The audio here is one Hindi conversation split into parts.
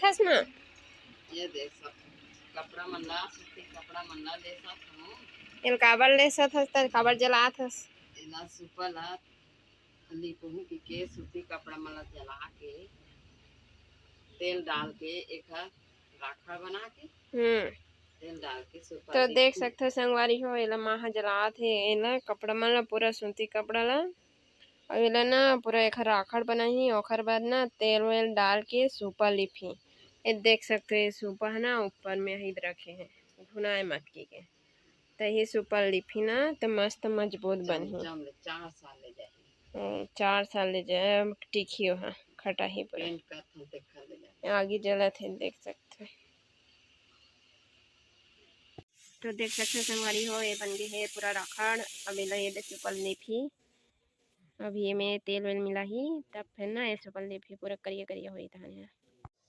थस ना ये देख सब कपड़ा मल्ला सूती कपड़ा मल्ला ले सब हूं इन काबर ले थस त काबर जला थस इला सुपला लिपहू के सूती कपड़ा मल्ला जला के तेल डाल के एक राखड़ बना के तेल डाल के सुपा तो देख सकते हो संगवारी हो एला माह जलात हे एला कपड़ा मन ला पूरा सूती कपड़ा ला और एला ना पूरा एक राखड़ बनाही ओखर बाद ना तेल वेल डाल के सूपा लिपही ये देख सकते हो ये सूपा है ना ऊपर में ही रखे हैं भुनाए मटकी के तो ये सूपा लिपही ना तो मस्त मजबूत बनही 4 साल ले जाए 4 साल ले जाए टिकियो हाँ खटा ही पेंट का देखा ले जाए आगे जलत है देख सकते हो। तो देख सकते हो संगवारी हो ये बन गई है पूरा राखड़ अब ये सुपल लिपही अब ये में तेल वेल मिला ही तब फिर ना ये सुपल लिपही पूरा करिया करिया हो था है।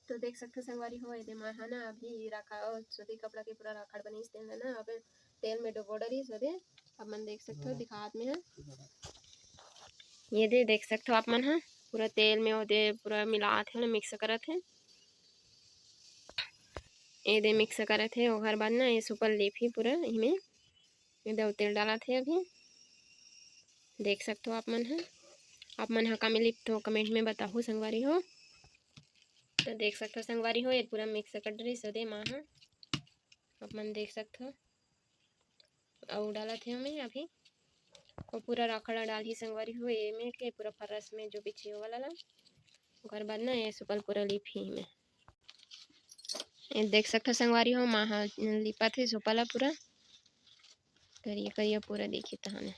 तो देख सकते हो संगवारी हो ये मैं है ना अभी रखा सूती कपड़ा के पूरा राखड़ बनी तेल ना अब तेल में डुबो डरी सोदे अब मन देख सकते हो दिखा हाथ में है ये दे देख सकते हो आप मन है पूरा तेल में ओदे पूरा मिलात है ना मिक्स करत है ये दे मिक्स करत है ओकर बाद ना ये सुपल लिपही पूरा इसमें ये तेल डाला थे अभी देख सकते हो आप मन है आप मन का मिली तो कमेंट में बताओ संगवारी हो। तो देख सकते हो संगवारी हो ये पूरा मिक्स कर रही सदे माँ आप मन देख सकते हो और डाला थे हमें अभी और पूरा राखड़ा डाल ही संगवारी हो ये में के पूरा फरस में जो बिछी वाला ला ओकर बाद ना ये सुपल पूरा लिपही में ये देख सकते हो संगवारी हो माँ लिपा थे सुपला पूरा करिए करिए पूरा देखी तहने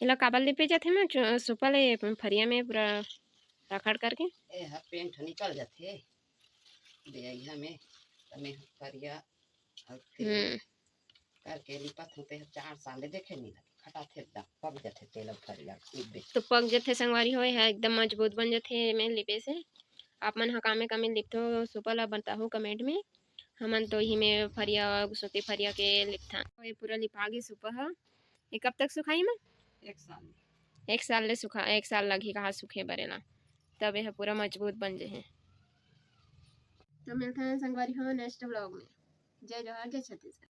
इला काबल लिपे जाथे में सुपल फरिया में पूरा रखड़ करके ए हा पेंट निकल जाथे देइहा में तमे फरिया करके लिपत होते 4 साल ले देखे नहीं लगे खटा थे पक जाथे तेल फरिया तो पक जाथे संगवारी होय है एकदम मजबूत बन जाथे में लिपे से आप मन कामे कामे लिपथो सुपल ला बताओ कमेंट में हमन तो ही में फरिया सूती फरिया के लिपथा ये पूरा लिपागे सुपा है ये कब तक सुखाई में 1 साल ले सुखा 1 साल लगी कहा सूखे बरेला तब यह पूरा मजबूत बन जाए। तो मिलते हैं संगवारी हो नेक्स्ट व्लॉग में। जय जोहार जय छत्तीसगढ़।